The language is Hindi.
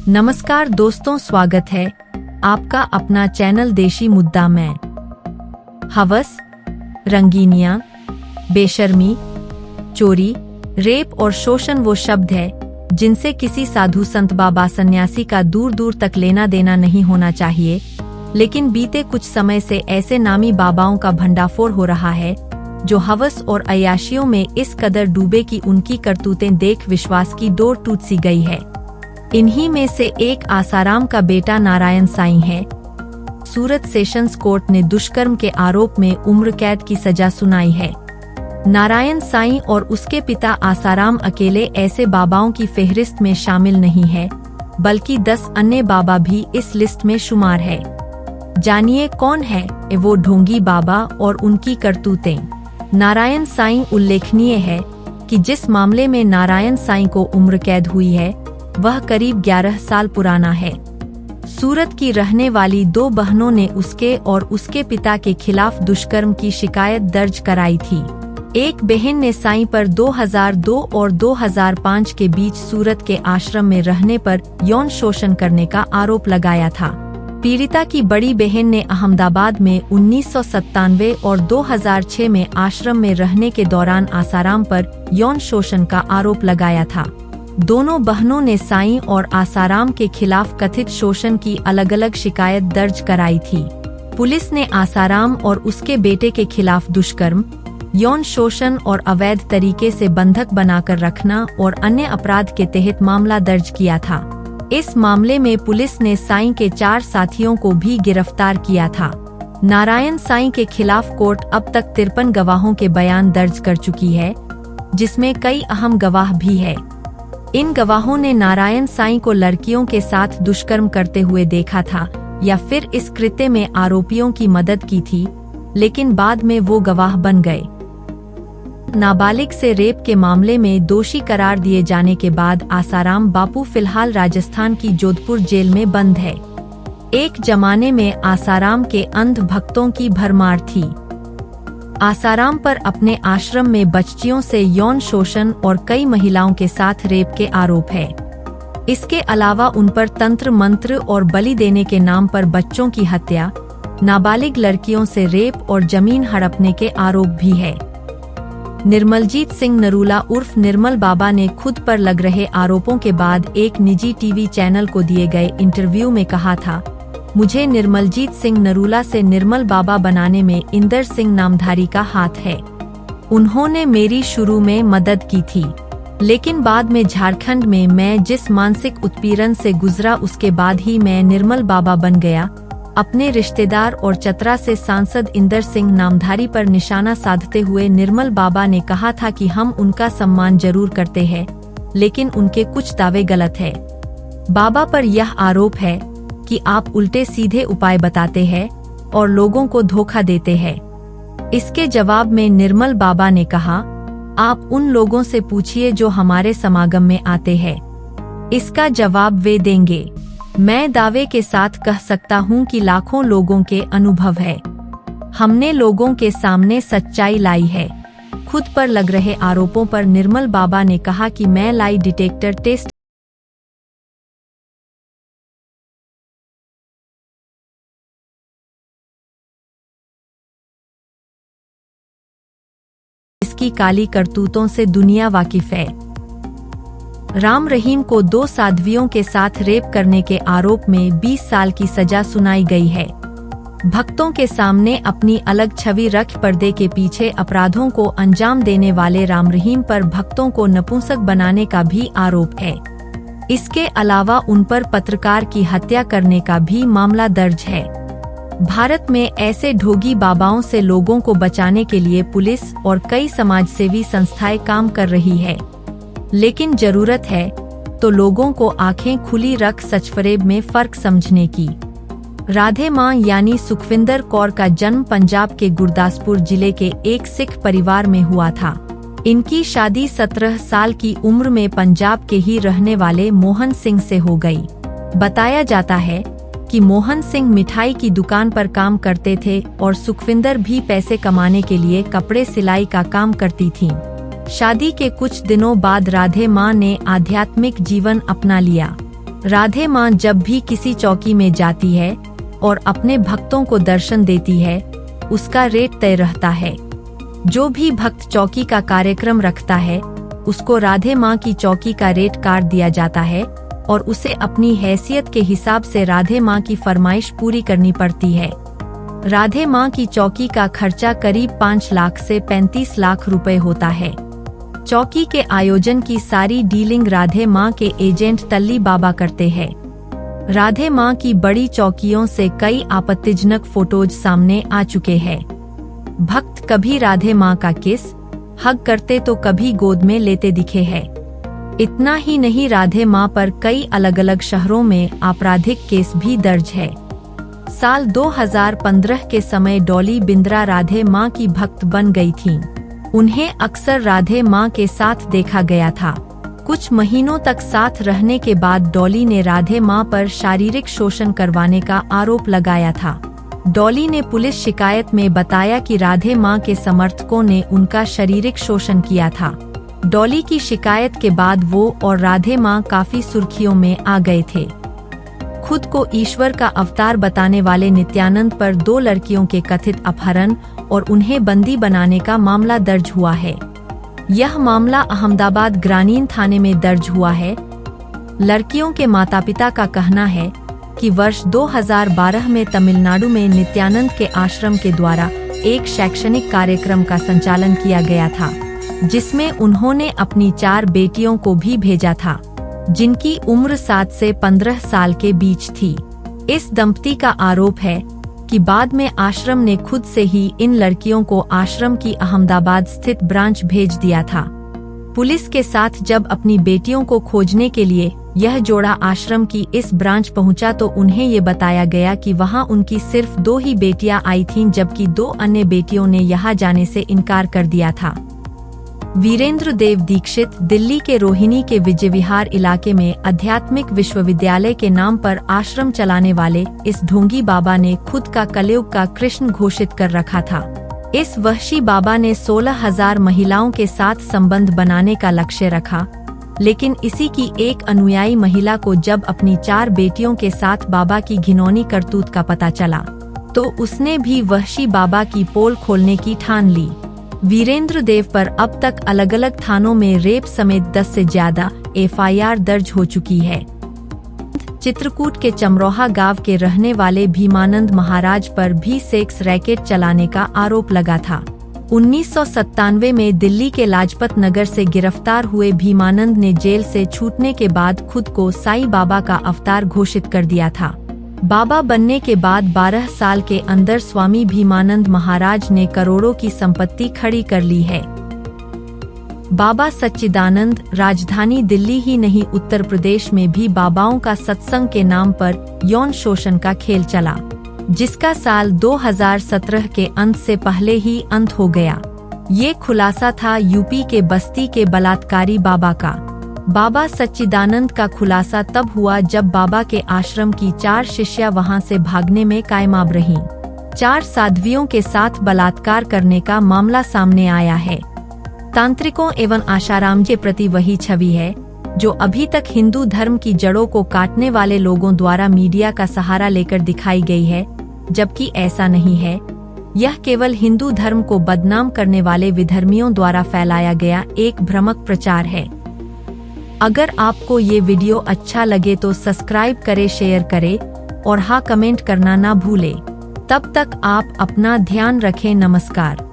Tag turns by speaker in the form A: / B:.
A: नमस्कार दोस्तों, स्वागत है आपका अपना चैनल देशी मुद्दा में। हवस, रंगीनियां, बेशर्मी, चोरी, रेप और शोषण वो शब्द है जिनसे किसी साधु संत बाबा सन्यासी का दूर दूर तक लेना देना नहीं होना चाहिए। लेकिन बीते कुछ समय से ऐसे नामी बाबाओं का भंडाफोड़ हो रहा है जो हवस और अय्याशियों में इस कदर डूबे कि उनकी करतूतें देख विश्वास की डोर टूट सी गई है। इन्हीं में से एक आसाराम का बेटा नारायण साईं है। सूरत सेशंस कोर्ट ने दुष्कर्म के आरोप में उम्र कैद की सजा सुनाई है। नारायण साईं और उसके पिता आसाराम अकेले ऐसे बाबाओं की फेहरिस्त में शामिल नहीं है, बल्कि 10 अन्य बाबा भी इस लिस्ट में शुमार है। जानिए कौन है वो ढोंगी बाबा और उनकी करतूतें। नारायण साईं उल्लेखनीय है कि जिस मामले में नारायण साईं को उम्र कैद हुई है वह करीब 11 साल पुराना है। सूरत की रहने वाली 2 बहनों ने उसके और उसके पिता के खिलाफ दुष्कर्म की शिकायत दर्ज कराई थी। एक बहन ने साईं पर 2002 और 2005 के बीच सूरत के आश्रम में रहने पर यौन शोषण करने का आरोप लगाया था। पीड़िता की बड़ी बहन ने अहमदाबाद में 1997 और 2006 में आश्रम में रहने के दौरान आसाराम पर यौन शोषण का आरोप लगाया था। दोनों बहनों ने साईं और आसाराम के खिलाफ कथित शोषण की अलग अलग शिकायत दर्ज कराई थी। पुलिस ने आसाराम और उसके बेटे के खिलाफ दुष्कर्म, यौन शोषण और अवैध तरीके से बंधक बनाकर रखना और अन्य अपराध के तहत मामला दर्ज किया था। इस मामले में पुलिस ने साईं के 4 साथियों को भी गिरफ्तार किया था। नारायण साईं के खिलाफ कोर्ट अब तक 53 गवाहों के बयान दर्ज कर चुकी है, जिसमें कई अहम गवाह भी है। इन गवाहों ने नारायण साईं को लड़कियों के साथ दुष्कर्म करते हुए देखा था या फिर इस कृत्य में आरोपियों की मदद की थी, लेकिन बाद में वो गवाह बन गए। नाबालिग से रेप के मामले में दोषी करार दिए जाने के बाद आसाराम बापू फिलहाल राजस्थान की जोधपुर जेल में बंद है। एक जमाने में आसाराम के अंध भक्तों की भरमार थी। आसाराम पर अपने आश्रम में बच्चियों से यौन शोषण और कई महिलाओं के साथ रेप के आरोप है। इसके अलावा उन पर तंत्र मंत्र और बलि देने के नाम पर बच्चों की हत्या, नाबालिग लड़कियों से रेप और जमीन हड़पने के आरोप भी है। निर्मलजीत सिंह नरूला उर्फ निर्मल बाबा ने खुद पर लग रहे आरोपों के बाद एक निजी टीवी चैनल को दिए गए इंटरव्यू में कहा था, मुझे निर्मलजीत सिंह नरूला से निर्मल बाबा बनाने में इंदर सिंह नामधारी का हाथ है। उन्होंने मेरी शुरू में मदद की थी, लेकिन बाद में झारखंड में मैं जिस मानसिक उत्पीड़न से गुजरा उसके बाद ही मैं निर्मल बाबा बन गया। अपने रिश्तेदार और चतरा से सांसद इंदर सिंह नामधारी पर निशाना साधते हुए निर्मल बाबा ने कहा था कि हम उनका सम्मान जरूर करते हैं, लेकिन उनके कुछ दावे गलत है। बाबा पर यह आरोप है कि आप उल्टे सीधे उपाय बताते हैं और लोगों को धोखा देते हैं। इसके जवाब में निर्मल बाबा ने कहा, आप उन लोगों से पूछिए जो हमारे समागम में आते हैं, इसका जवाब वे देंगे। मैं दावे के साथ कह सकता हूं कि लाखों लोगों के अनुभव है। हमने लोगों के सामने सच्चाई लाई है। खुद पर लग रहे आरोपों पर निर्मल बाबा ने कहा कि मैं लाई डिटेक्टर टेस्ट इसकी काली करतूतों से दुनिया वाकिफ है। राम रहीम को 2 साध्वियों के साथ रेप करने के आरोप में 20 साल की सजा सुनाई गई है। भक्तों के सामने अपनी अलग छवि रख पर्दे के पीछे अपराधों को अंजाम देने वाले राम रहीम पर भक्तों को नपुंसक बनाने का भी आरोप है। इसके अलावा उन पर पत्रकार की हत्या करने का भी मामला दर्ज है। भारत में ऐसे ढोंगी बाबाओं से लोगों को बचाने के लिए पुलिस और कई समाजसेवी संस्थाएं काम कर रही है, लेकिन जरूरत है तो लोगों को आंखें खुली रख सचफरेब में फर्क समझने की। राधे मां यानी सुखविंदर कौर का जन्म पंजाब के गुरदासपुर जिले के एक सिख परिवार में हुआ था। इनकी शादी 17 साल की उम्र में पंजाब के ही रहने वाले मोहन सिंह से हो गई। बताया जाता है कि मोहन सिंह मिठाई की दुकान पर काम करते थे और सुखविंदर भी पैसे कमाने के लिए कपड़े सिलाई का काम करती थीं। शादी के कुछ दिनों बाद राधे मां ने आध्यात्मिक जीवन अपना लिया। राधे माँ जब भी किसी चौकी में जाती है और अपने भक्तों को दर्शन देती है, उसका रेट तय रहता है। जो भी भक्त चौकी का कार्यक्रम रखता है, उसको राधे माँ की चौकी का रेट काट दिया जाता है और उसे अपनी हैसियत के हिसाब से राधे माँ की फरमाइश पूरी करनी पड़ती है। राधे माँ की चौकी का खर्चा करीब 5 लाख से 35 लाख रुपए होता है। चौकी के आयोजन की सारी डीलिंग राधे माँ के एजेंट तल्ली बाबा करते हैं। राधे माँ की बड़ी चौकियों से कई आपत्तिजनक फोटोज सामने आ चुके हैं। भक्त कभी राधे माँ का किस हग करते तो कभी गोद में लेते दिखे हैं। इतना ही नहीं, राधे माँ पर कई अलग अलग शहरों में आपराधिक केस भी दर्ज है। साल 2015 के समय डॉली बिंद्रा राधे माँ की भक्त बन गई थीं। उन्हें अक्सर राधे माँ के साथ देखा गया था। कुछ महीनों तक साथ रहने के बाद डॉली ने राधे माँ पर शारीरिक शोषण करवाने का आरोप लगाया था। डॉली ने पुलिस शिकायत में बताया कि राधे माँ के समर्थकों ने उनका शारीरिक शोषण किया था। डॉली की शिकायत के बाद वो और राधे माँ काफी सुर्खियों में आ गए थे। खुद को ईश्वर का अवतार बताने वाले नित्यानंद पर 2 लड़कियों के कथित अपहरण और उन्हें बंदी बनाने का मामला दर्ज हुआ है। यह मामला अहमदाबाद ग्रामीण थाने में दर्ज हुआ है। लड़कियों के माता पिता का कहना है कि वर्ष 2012 में तमिलनाडु में नित्यानंद के आश्रम के द्वारा एक शैक्षणिक कार्यक्रम का संचालन किया गया था, जिसमें उन्होंने अपनी 4 बेटियों को भी भेजा था, जिनकी उम्र 7 से 15 साल के बीच थी। इस दंपति का आरोप है कि बाद में आश्रम ने खुद से ही इन लड़कियों को आश्रम की अहमदाबाद स्थित ब्रांच भेज दिया था। पुलिस के साथ जब अपनी बेटियों को खोजने के लिए यह जोड़ा आश्रम की इस ब्रांच पहुंचा तो उन्हें ये बताया गया कि वहां उनकी सिर्फ 2 ही बेटियां आई थीं, जबकि 2 अन्य बेटियों ने यहां जाने से इनकार कर दिया था। वीरेंद्र देव दीक्षित दिल्ली के रोहिणी के विजय विहार इलाके में आध्यात्मिक विश्वविद्यालय के नाम पर आश्रम चलाने वाले इस ढोंगी बाबा ने खुद का कलयुग का कृष्ण घोषित कर रखा था। इस वहशी बाबा ने 16,000 महिलाओं के साथ संबंध बनाने का लक्ष्य रखा, लेकिन इसी की एक अनुयायी महिला को जब अपनी 4 बेटियों के साथ बाबा की घिनौनी करतूत का पता चला, तो उसने भी वहशी बाबा की पोल खोलने की ठान ली। वीरेंद्र देव पर अब तक अलग अलग थानों में रेप समेत 10 से ज्यादा FIR दर्ज हो चुकी है। चित्रकूट के चमरोहा गांव के रहने वाले भीमानंद महाराज पर भी सेक्स रैकेट चलाने का आरोप लगा था। 1997 में दिल्ली के लाजपत नगर से गिरफ्तार हुए भीमानंद ने जेल से छूटने के बाद खुद को साईं बाबा का अवतार घोषित कर दिया था। बाबा बनने के बाद 12 साल के अंदर स्वामी भीमानंद महाराज ने करोड़ों की संपत्ति खड़ी कर ली है। बाबा सच्चिदानंद राजधानी दिल्ली ही नहीं, उत्तर प्रदेश में भी बाबाओं का सत्संग के नाम पर यौन शोषण का खेल चला, जिसका साल 2017 के अंत से पहले ही अंत हो गया। ये खुलासा था यूपी के बस्ती के बलात्कारी बाबा का। बाबा सच्चिदानंद का खुलासा तब हुआ जब बाबा के आश्रम की 4 शिष्या वहां से भागने में कामयाब रहीं। 4 साध्वियों के साथ बलात्कार करने का मामला सामने आया है। तांत्रिकों एवं आशाराम के प्रति वही छवि है जो अभी तक हिंदू धर्म की जड़ों को काटने वाले लोगों द्वारा मीडिया का सहारा लेकर दिखाई गई है, जबकि ऐसा नहीं है। यह केवल हिंदू धर्म को बदनाम करने वाले विधर्मियों द्वारा फैलाया गया एक भ्रामक प्रचार है। अगर आपको ये वीडियो अच्छा लगे तो सब्सक्राइब करें, शेयर करें और हाँ कमेंट करना ना भूलें। तब तक आप अपना ध्यान रखें। नमस्कार।